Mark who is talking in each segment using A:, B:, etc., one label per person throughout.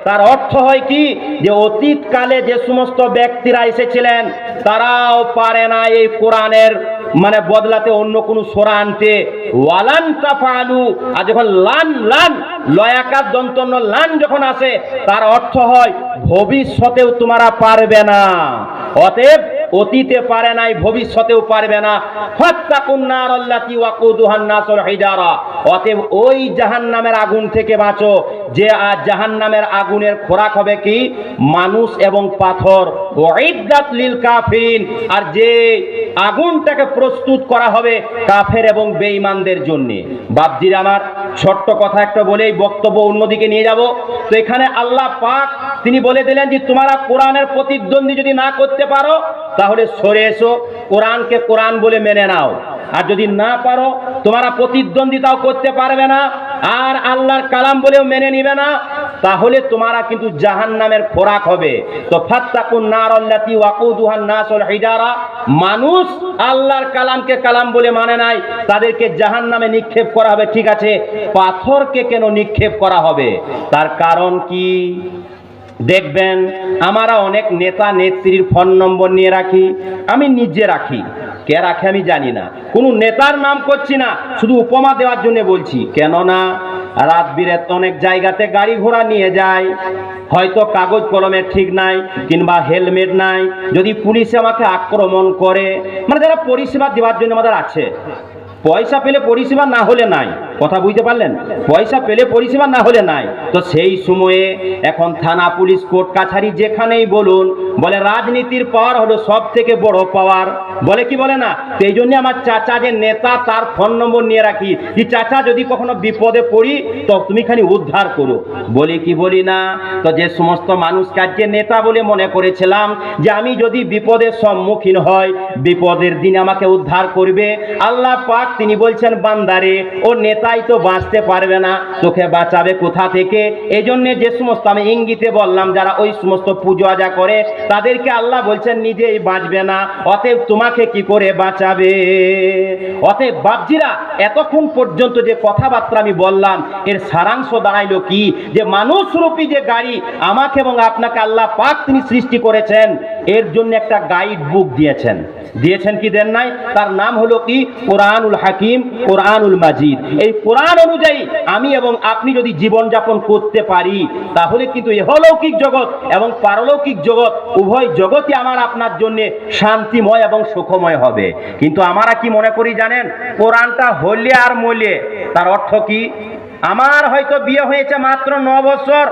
A: তার অর্থ হয় কি, যে অতীতকালে যে সমস্ত ব্যক্তিরা এসেছিলেন তারাও পারে না এই কোরআনের বদলাতে অন্য কোন সূরা আনতে। ওয়ালান তাফালু, আর যখন লান লান লয়াকার দন্তন্য লান যখন আসে তার অর্থ হয় ভবিষ্যতেও তোমরা পারবে না। অতএব অতীতে পারে নাই, ভবিষ্যতেও পারবে না। ফাত্তাকুন নার আল্লাতী ওয়াকুদুহান নাস ওয়াল হিজারা, অতএব ওই জাহান্নামের আগুন থেকে বাঁচো যে জাহান্নামের আগুনের খোরাক হবে কি, মানুষ এবং পাথর। ওয়াইদ্দাত লিল কাফিরিন, আর যে আগুনটাকে প্রস্তুত করা হবে কাফের এবং বেঈমানদের জন্য। বাপজিরা আমার, ছোট্ট কথা একটা বলেই বক্তব্য অন্যদিকে নিয়ে যাব। তো এখানে আল্লাহ পাক তিনি বলে দিলেন যে তোমরা কোরআনের প্রতিদ্বন্দ্বী যদি না করতে পারো তাহলে সরে এসো, কোরআনকে কোরআন বলে মেনে নাও। আর যদি না পারো, তোমরা প্রতিদ্বন্দ্বিতাও করতে পারবে না আর আল্লাহর কালাম বলেও মেনে নিবে না, তাহলে তোমরা কিন্তু জাহান্নামের খোরাক হবে। তো ফাত্তাকুন নার আল্লাতী ওয়াকুদুহান নাস ওয়াল হিজারা, মানুষ আল্লাহর কালামকে কালাম বলে মানে নাই, তাদেরকে জাহান্নামে নিক্ষেপ করা হবে। ঠিক আছে, পাথরকে কেন নিক্ষেপ করা হবে? তার কারণ কি? দেখবেন আমরা অনেক নেতা নেত্রীর ফোন নম্বর নিয়ে রাখি, আমি নিজে রাখি, কে রাখে আমি জানি না, কোনো নেতার নাম করছি না, শুধু উপমা দেওয়ার জন্য বলছি। কেননা রাত বিরেত অনেক জায়গাতে গাড়ি ঘোড়া নিয়ে যায়, হয়তো কাগজ কলমের ঠিক নাই কিংবা হেলমেট নাই, যদি পুলিশে আমাকে আক্রমণ করে, যারা পরিষেবা দেওয়ার জন্য আমাদের আছে, পয়সা পেলে পরিষেবা না হলে নাই, কথা বুঝতে পারলেন? পয়সা পেলে পরিষেবা না হলে নাই। তো সেই সময়ে এখন থানা পুলিশ কোর্ট কাছারি যেখানেই বলুন, বলে রাজনীতির পাওয়ার হলো সব থেকে বড় পাওয়ার, বলে কি বলে না? সেই জন্য আমার চাচা যে নেতা, তার ফোন নম্বর নিয়ে রাখি, যে চাচা যদি কখনো বিপদে পড়ি তো তুমি খালি উদ্ধার করো, বলি কি বলি না? তো যে সমস্ত মানুষকে আজকে নেতা বলে মনে করেছিলাম যে আমি যদি বিপদের সম্মুখীন হয়, বিপদের দিনে আমাকে উদ্ধার করবে, আল্লাহ পাক তিনি বলছেন বান্দারে ও নেতাই তো বাঁচতে পারবে না, তোকে বাঁচাবে কোথা থেকে? এই জন্য যে সমস্ত আমি ইঙ্গিতে বললাম যারা ওই সমস্ত পুজো আজা করে তাদেরকে আল্লাহ বলছেন নিজেই বাঁচবে না, অতএব তোমাকে কি করে বাঁচাবে? অতএব বাপজিরা, এতক্ষণ পর্যন্ত যে কথাবার্তা আমি বললাম এর সারাংশ দাঁড়াইলো কি, যে মানুষরূপী যে গাড়ি আমাকে এবং আপনাকে আল্লাহ পাক তিনি সৃষ্টি করেছেন, এর জন্য একটা গাইড বুক দিয়েছেন। দিয়েছেন কি দেন নাই? তার নাম হলো কি কোরআনুল হাকিম, কোরআনুল মাজিদ। এই কোরআন অনুযায়ী আমি এবং আপনি যদি জীবন যাপন করতে পারি তাহলে কিন্তু ইহলৌকিক জগৎ এবং পারলৌকিক জগৎ উভয় জগতই আমার আপনার জন্য শান্তিময় এবং সুখময় হবে। কিন্তু আমরা কি মনে করি জানেন? কোরআনটা হলে আর মলে, তার অর্থ কি? আমার হয়তো বিয়ে হয়েছে মাত্র 9 বছর,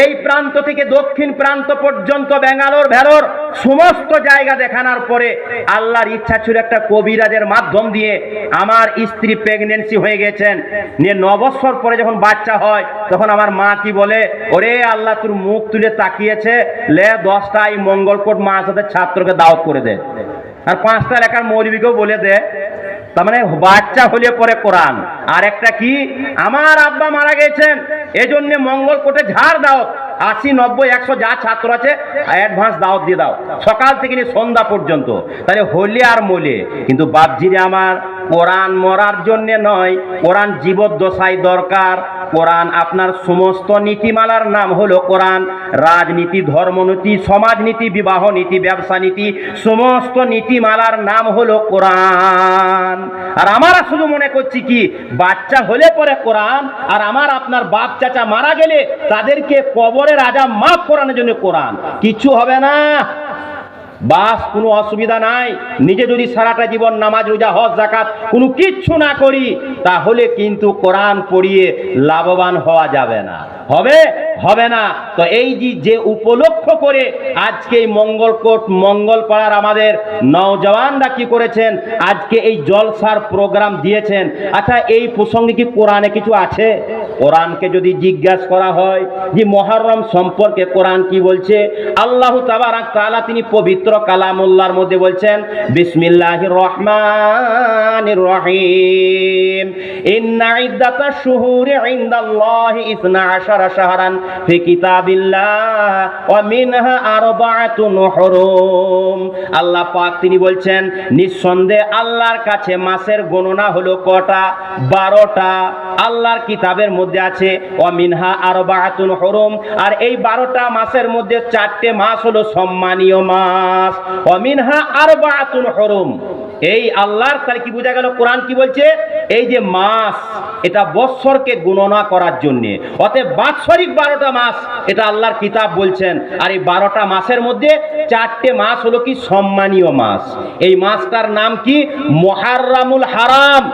A: এই প্রান্ত থেকে দক্ষিণ প্রান্ত পর্যন্ত ব্যাঙ্গালোর ভেলোর সমস্ত জায়গা দেখানোর পরে আল্লাহর ইচ্ছা ছিল একটা কবিরাজের মাধ্যম দিয়ে আমার স্ত্রী প্রেগনেন্সি হয়ে গেছেন, নিয়ে 9 বছর পরে যখন বাচ্চা হয় তখন আমার মা কি বলে, ওরে আল্লাহ তোর মুখ তুলে তাকিয়েছে, লে 10টাই মঙ্গলকোট মাদ্রাসার ছাত্রকে দাওয়াত করে দে, আর 5টা এলাকার মৌলবীকেও বলে দে। তার বাচ্চা হলে পরে কোরআন। আর একটা কি, আমার আব্বা মারা গেছেন এজন্য মঙ্গলকোটে ঝাড় দাও, 80, 90, 100 যা ছাত্র আছে অ্যাডভান্স দাওয়াত দিয়ে দাও, সকাল থেকে নিয়ে সন্ধ্যা পর্যন্ত। তাহলে হলে আর মলে। কিন্তু বাপজিরে আমার, কোরআন মরার জন্য নয়, কোরআন জীবদ্দশায় দরকার। কোরআন আপনার সমস্ত নীতিমালার নাম হলো কোরআন। রাজনীতি, ধর্মনীতি, সমাজনীতি, বিবাহ নীতি, ব্যবসা নীতি, সমস্ত নীতিমালার নাম হলো কোরআন। আর আমরা শুধু মনে করছি কি, বাচ্চা হলে পরে কোরআন, আর আমার আপনার বাপ চাচা মারা গেলে তাদেরকে কবরের আযাব মাফ করানোর জন্য কোরআন। কিছু হবে না, বাস কোনো অসুবিধা নাই। নিজে যদি সারাটা জীবন নামাজ রোজা হজ যাকাত কোনো কিচ্ছু না করি তাহলে কিন্তু কোরআন পড়িয়ে লাভবান হওয়া যাবে না, হবে না। তো এই যে উপলক্ষ করে আজকে এই মঙ্গলকোট মঙ্গলপাড়ার আমাদের নওজওয়ানরা কি করেছেন, আজকে এই জলসার প্রোগ্রাম দিয়েছেন। আচ্ছা, এই প্রসঙ্গে কি কোরআনে কিছু আছে? কোরআনকে যদি জিজ্ঞাসা করা হয় যে মুহররম সম্পর্কে কোরআন কি বলছে, আল্লাহ তাবারাক তাআলা তিনি পবিত্র কালামুল্লাহর মধ্যে বলছেন, বিসমিল্লাহির রহমানির রহিম, ইন্না ইদ্দাতাশ শুহুরি ইনদাল্লাহি 12 শাহরান ফি কিতাবিল্লাহ ওয়া মিনহা আরবাআতুন হুরুম। আল্লাহ পাক তিনি বলছেন, নিঃসন্দেহে আল্লাহর কাছে মাসের গণনা হলো কটা? 12টা। আল্লাহর কিতাবের মধ্যে আছে ওয়ামিনহা আরবাআতুন হুরুম, আর এই 12টা মাসের মধ্যে 4টে মাস হলো সম্মানীয় মাস। ওয়ামিনহা আরবাআতুন হুরুম, এই আল্লাহর তাহলে কি বোঝা গেল? কোরআন কি বলছে? এই যে মাস, এটা বৎসরকে গণনা করার জন্য, অতএব বাৎসরিক 12টা মাস এটা আল্লাহর কিতাব বলছেন। আর এই 12টা মাসের মধ্যে 4টে মাস হলো কি সম্মানীয় মাস। এই মাসটার নাম কি? মুহাররামুল হারাম।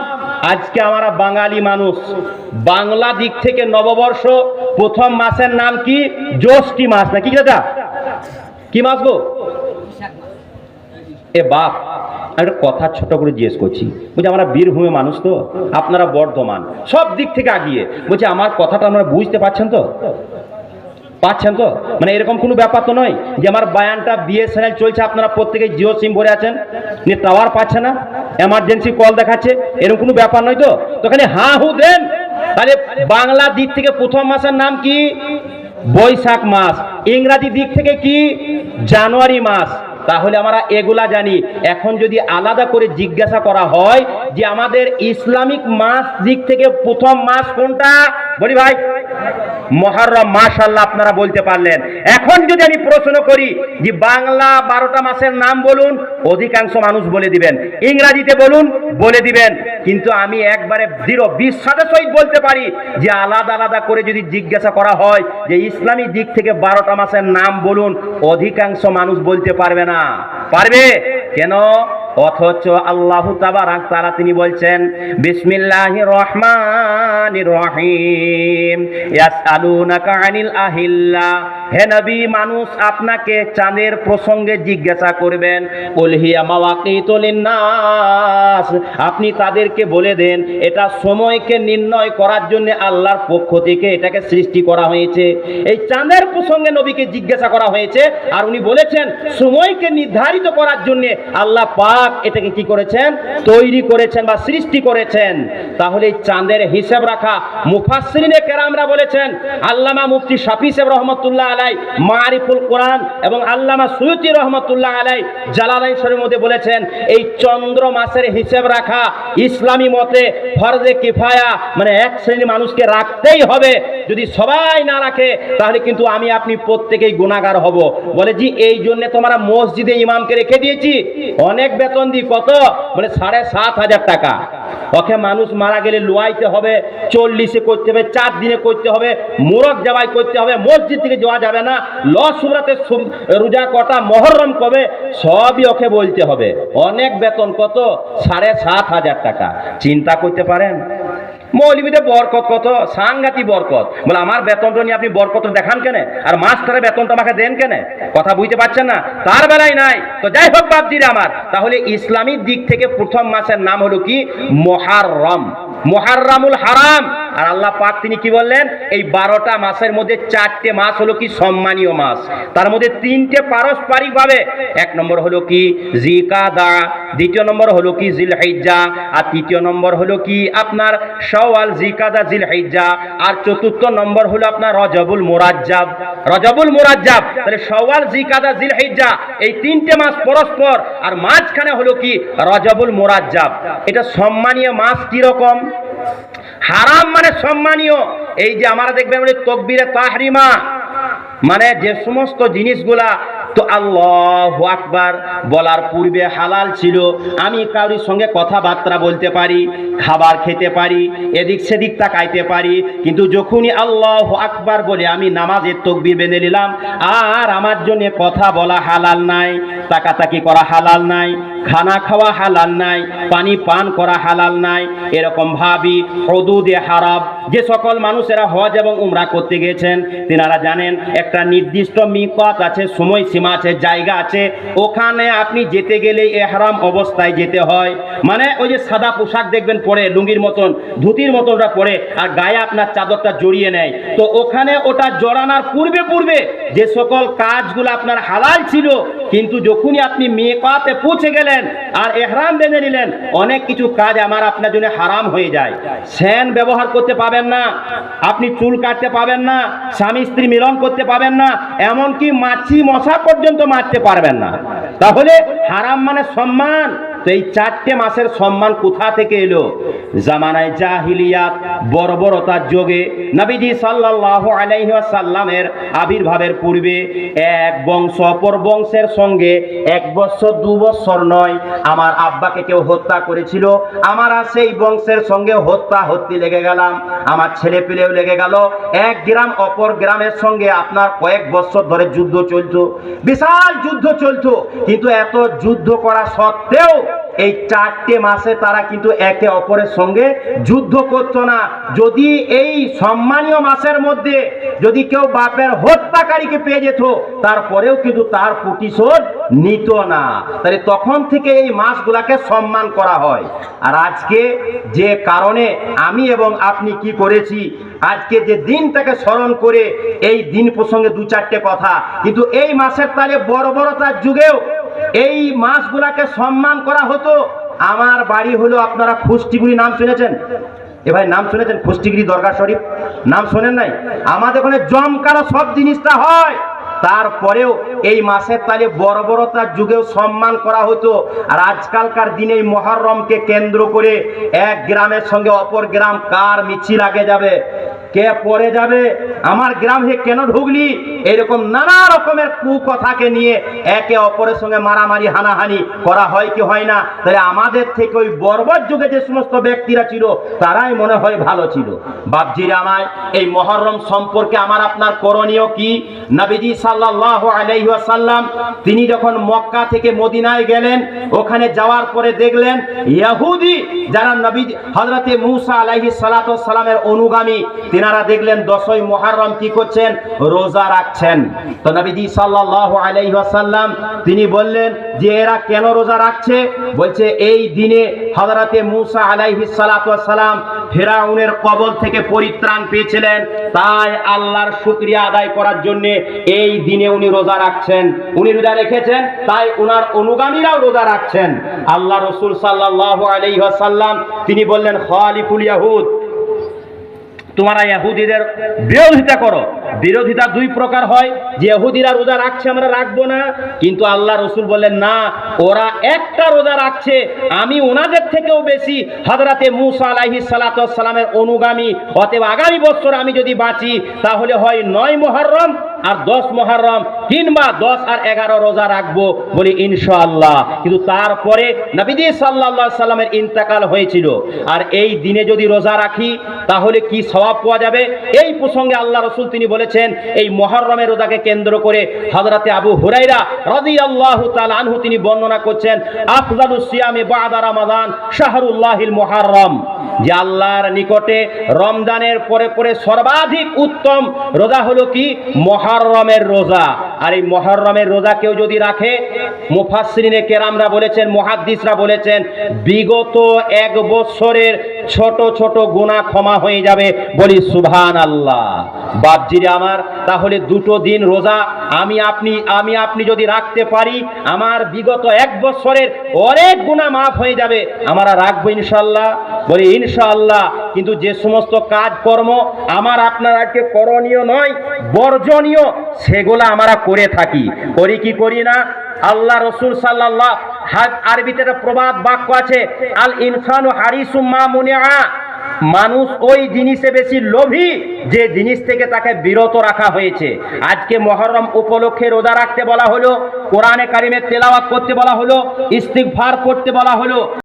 A: আজকে আমরা বাঙালি মানুষ, বাংলা দিক থেকে নববর্ষ প্রথম মাসের নাম কি? জ্যৈষ্ঠ মাস, না কি দাদা? কি মাস গো? এ বাপ, একটা কথা ছোট করে জিজ্ঞেস করছি, বলছি আমরা বীরভূমে মানুষ তো, আপনারা বর্ধমান, সব দিক থেকে আগিয়ে, বলছি আমার কথাটা আপনারা বুঝতে পারছেন তো? পাচ্ছেন তো? মানে এরকম কোনো ব্যাপার তো নয় যে আমার বায়ানটা বিএসএনএল চলছে, আপনারা প্রত্যেকে জিও সিম ভরে আছেন, টাওয়ার পাচ্ছে না, এমার্জেন্সি কল দেখাচ্ছে, এরকম কোনো ব্যাপার নয় তো? তো খালি হা হু দেন। তাহলে বাংলা দিক থেকে প্রথম মাসের নাম কি? বৈশাখ মাস। ইংরাজি দিক থেকে কি? জানুয়ারি মাস। তাহলে আমরা এগুলা জানি। এখন যদি আলাদা করে জিজ্ঞাসা করা হয় যে আমাদের ইসলামিক মাস দিক থেকে প্রথম মাস কোনটা, বলি ভাই মুহররম। মাশাআল্লাহ, আপনারা বলতে পারলেন। এখন যদি আমি প্রশ্ন করি যে বাংলা 12টা মাসের নাম বলুন, অধিকাংশ মানুষ বলে দিবেন, ইংরাজিতে বলুন, বলে দিবেন। কিন্তু আমি একবারে দৃঢ় বিশ্বাসের সহিত বলতে পারি যে আলাদা আলাদা করে যদি জিজ্ঞাসা করা হয় যে ইসলামী দিক থেকে 12টা মাসের নাম বলুন, অধিকাংশ মানুষ বলতে পারবে না। পারবে কেন? অথচ আল্লাহ তাবারাক তাআলা তিনি বলছেন বিসমিল্লাহির রহমানির রহিম ইয়াসআলুনাকা আনিল আহিল্লা, হে নবী, মানুষ আপনাকে চাঁদের প্রসঙ্গে জিজ্ঞাসা করবেন, কুল হিয়া মাওয়াকিতু লিন্নাস, আপনি তাদেরকে বলে দেন এটা সময়কে নির্ণয় করার জন্য আল্লাহর পক্ষ থেকে এটাকে সৃষ্টি করা হয়েছে। এই চাঁদের প্রসঙ্গে নবীকে জিজ্ঞাসা করা হয়েছে, আর উনি বলেছেন সময়কে নির্ধারিত করার জন্য আল্লাহ পাক এটাকে কি করেছেন? তৈরি করেছেন বা সৃষ্টি করেছেন। তাহলে এই চাঁদের হিসাব রাখা, মুফাসসিরিনে কেরামরা বলেছেন, আল্লামা মুফতি শাফি সাহেব রহমাতুল্লাহ আলাই মারিফুল কোরআন এবং আল্লামা সুয়ুতি রহমাতুল্লাহ আলাই জালালাইন শরীফের মধ্যে বলেছেন, এই চন্দ্র মাসের হিসাব রাখা ইসলামী মতে ফরজে কিফায়া, মানে এক শ্রেণীর মানুষকে রাখতেই হবে। যদি সবাই না রাখে তাহলে কিন্তু আমি আপনি প্রত্যেকেই গুনাহগার হব। বলে জি এই জন্য তোমরা মসজিদে ইমামকে রেখে দিয়েছি, অনেক বেতন দিই, কত? বলে 7,500 টাকা। ওকে মানুষ মারা গেলে লোয়াইতে হবে, 40-এ করতে হবে, 4 দিনে করতে হবে, মোরগ জবাই করতে হবে, মসজিদ থেকে যাওয়া যাবে না, লসুরাতে রোজা কটা, মহররম কবে, সবই ওকে বলতে হবে। অনেক বেতন, কত? 7,500 টাকা। চিন্তা করতে পারেন মৌলবীদের বরকত কত, সাংঘাতিক বরকত। বলে আমার বেতনটা নিয়ে আপনি বরকত দেখান কেন, আর মাস্টারের বেতনটা আমাকে দেন কেন? কথা বুঝতে পারছেন না? তার বেলায় নাই তো যাই হোক বাপজিরা আমার। তাহলে ইসলামী দিক থেকে প্রথম মাসের নাম হলো কি? মুহররম, মুহররামুল হারাম। আর আল্লাহ পাক তিনি কি বললেন? এই 12টা মাসের মধ্যে 4টে মাস হলো কি সম্মানীয় মাস, তার মধ্যে 3টে পারস্পরিক ভাবে। 1 নম্বর হলো কি জিলকাদা, 2য় নম্বর হলো কি জিলহিজ্জা, আর 3য় নম্বর হলো কি আপনার শাওয়াল, জিলকাদা, জিলহিজ্জা, আর 4র্থ নম্বর হলো আপনার রজবুল মুরাজ্জাব। রজবুল মুরাজ্জাব, তাহলে শাওয়াল, জিলকাদা, জিলহিজ্জা এই 3টে মাস পরস্পর, আর মাঝখানে হলো কি রজবুল মুরাজ্জাব। এটা সম্মানীয় মাস। কি রকম? হারাম মানে সম্মানীয়। এই যে আমরা দেখবেন তাকবীরে তাহরিমা, মানে যে সমস্ত জিনিসগুলা তো আল্লাহু আকবার বলার পূর্বে হালাল ছিল, আমি কারোর সঙ্গে কথাবার্তা বলতে পারি, খাবার খেতে পারি, এদিক সেদিক তাকাইতে পারি, কিন্তু যখনই আল্লাহু আকবার বলে আমি নামাজের তাকবীর বেঁধে নিলাম, আর আমার জন্য কথা বলা হালাল নাই, তাকাতাকি করা হালাল নাই, খানা খাওয়া হালাল নাই, পানি পান করা হালাল নাই। এরকম ভাবি হুদুদে হারাম, যে সকল মানুষেরা হজ এবং উমরা করতে গেছেন তিনারা জানেন একটা নির্দিষ্ট মিকাত আছে, সময় সীমা আছে, জায়গা আছে, ওখানে আপনি যেতে গেলে ইহরাম অবস্থায় যেতে হয়। মানে ওই যে সাদা পোশাক দেখবেন পরে, লুঙ্গির মতন, ধুতির মতনটা পরে, আর গায়ে আপনার চাদরটা জড়িয়ে নেয়, তো ওখানে ওটা জড়ানোর পূর্বে পূর্বে যে সকল কাজগুলো আপনার হালাল ছিল, কিন্তু যখনই আপনি মিকাতে পৌঁছে গেলেন আর ইহরাম বেঁধে নিলেন, অনেক কিছু কাজ আমার আপনার জন্য হারাম হয়ে যায়। সেন ব্যবহার করতে পাবেন না, আপনি চুল কাটতে পাবেন না, স্বামী স্ত্রী মিলন করতে পাবেন না, এমনকি মাছি মশা পর্যন্ত মারতে পারবেন না। তাহলে হারাম মানে সম্মান, তো এই 4টে মাসের সম্মান কোথা থেকে এলো? জামানায় জাহিলিয়াত বর্বরতার যোগে নবীজি সাল্লাল্লাহু আলাইহি ওয়াসাল্লামের আবির্ভাবের পূর্বে এক বংশ অপর বংশের সঙ্গে 1 বছর 2 বছর নয়, আমার আব্বাকে কেউ হত্যা করেছিল, আমার সেই বংশের সঙ্গে হত্যি লেগে গেলাম, আমার ছেলে পেলেও লেগে গেল। এক গ্রাম অপর গ্রামের সঙ্গে আপনার কয়েক বছর ধরে যুদ্ধ চলতো, বিশাল যুদ্ধ চলতো, কিন্তু এত যুদ্ধ করা সত্ত্বেও এই 4টে মাসে তারা কিন্তু একে অপরের সঙ্গে যুদ্ধ করতো না। যদি এই সম্মানীয় মাসের মধ্যে যদি কেউ বাপের হত্যাকারীকে পেয়ে যেত, তারপরেও কিন্তু তার প্রতিশোধ নিত না। তাহলে তখন থেকে এই মাসগুলাকে সম্মান করা হয়। আর আজকে যে কারণে আমি এবং আপনি কি করেছি, আজকে যে দিনটাকে স্মরণ করে এই দিন প্রসঙ্গে 2-4টে কথা, কিন্তু এই মাসের তালে বর্বরতার যুগেও এই মাসগুলাকে সম্মান করা হতো। আমার বাড়ি হলো আপনারা খুষ্টিগুড়ি, নাম শুনেছেন? এ ভাই নাম শুনেছেন? খুষ্টিগুড়ি দরগা শরীফ নাম শোনেন নাই? আমাদের ওখানে জমকালো সব জিনিসটা হয়, তারপরেও এই মাসের তালে বর্বরতার যুগেও সম্মান করা হতো। আর আজকালকার দিনে এই মহররমকে কেন্দ্র করে এক গ্রামের সঙ্গে অপর গ্রাম কার মিছিল আগে যাবে, কে পরে যাবে, আমার গ্রাম হে কেন ঢুকলি, এরকম নানা রকমের কুকথাকে নিয়ে একে অপরের সঙ্গে মারামারি হানাহানি করা হয় কি হয় না? তাহলে আমাদের থেকে ওই বর্বর যুগে যে সমস্ত ব্যক্তিরা ছিল তারাই মনে হয় ভালো ছিল। বাপজিরা আমার, এই মহররম সম্পর্কে আমার আপনার করণীয় কি? নবীজি সাল্লাল্লাহু আলাইহি ওয়াসাল্লাম তিনি যখন মক্কা থেকে মদিনায় গেলেন, ওখানে যাওয়ার পরে দেখলেন ইহুদি যারা নবী হযরতে মূসা আলাইহিস সালাতু ওয়াস সালামের অনুগামী, তিনারা দেখলেন 10ই মুহররম কি করছেন? রোজা রাখছেন। তো নবীজি সাল্লাল্লাহু আলাইহি ওয়াসাল্লাম তিনি বললেন যে এরা কেন রোজা রাখছে? বলছে এই দিনে হযরতে মূসা আলাইহিস সালাতু ওয়াস সালাম ফিরাউনের কবল থেকে পরিত্রাণ পেয়েছিলেন, তাই আল্লাহর শুকরিয়া আদায় করার জন্য এই দিনে উনি রোজা রাখছেন। উনি রোজা রেখেছেন, তাই উনার অনুগামীরাও রোজা রাখছেন। আল্লাহ রাসূল সাল্লাল্লাহু আলাইহি ওয়াসাল্লাম তিনি বললেন খালিফুল ইয়াহুদ, তোমরা ইহুদিদের বিরোধিতা করো। বিরোধিতা 2 প্রকার হয়, যে ইহুদিরা রোজা রাখছে আমরা রাখবো না, কিন্তু আল্লাহ রসুল বললেন না, ওরা একটা রোজা রাখছে, আমি ওনাদের থেকেও বেশি হযরতে মূসা আলাইহিস সালাতু ওয়াস সালামের অনুগামী, অতএব আগামী বছর আমি যদি বাঁচি তাহলে হয় 9 মুহররম আর 10 মুহররম, কিংবা 10 আর 11 রোজা রাখবো, বলি ইনশাআল্লাহ। কিন্তু তারপরে নবীজি সাল্লাল্লাহু আলাইহি সাল্লামের ইন্তেকাল হয়েছিল। আর এই দিনে যদি রোজা রাখি তাহলে কি সওয়াব পাওয়া যাবে? এই প্রসঙ্গে আল্লাহ রাসূল তিনি বলেছেন, এই মুহররমের রোজাকে কেন্দ্র করে হযরতে আবু হুরায়রা রাদিয়াল্লাহু তাআলা আনহু তিনি বর্ণনা করছেন, আফজালুস সিয়ামি বা'দা রমাদান শাহরুল্লাহিল মুহররম, যে আল্লাহর নিকটে রমজানের পরে পরে সর্বাধিক উত্তম রোজা হলো কি? মুহররমের রোজা। আর এই মুহররমের রোজা কেউ যদি রাখে, মুফাসসিরিনে কেরামরা বলেছেন, মুহাদ্দিসরা বলেছেন, বিগত 1 বছরের ছোট ছোট গুনাহ ক্ষমা হয়ে যাবে, বলি সুবহানাল্লাহ। বাপজিরা আমার, তাহলে 2টো দিন রোজা আমি আপনি যদি রাখতে পারি, আমার বিগত 1 বছরের অনেক গুনাহ মাফ হয়ে যাবে। আমরা রাখবো ইনশাআল্লাহ, বলি ইনশাআল্লাহ। কিন্তু যে সমস্ত কাজকর্ম আমার আপনার আজকে করণীয় নয়, বর্জনীয়, সেগুলো আমরা করে থাকি, করি কি করি না? আল্লাহ রসুল সাল্লাল্লাহু আরবিতে একটা প্রবাদ বাক্য আছে, আল ইনসানু হারিসুম মা মুনিআ, মানুষ ওই জিনিসে বেশি লোভী যে জিনিস থেকে তাকে বিরত রাখা হয়েছে। আজকে মুহররম উপলক্ষে রোজা রাখতে বলা হলো, কোরআনে কারিমের তেলাওয়াত করতে বলা হলো, ইস্তিগফার করতে বলা হলো।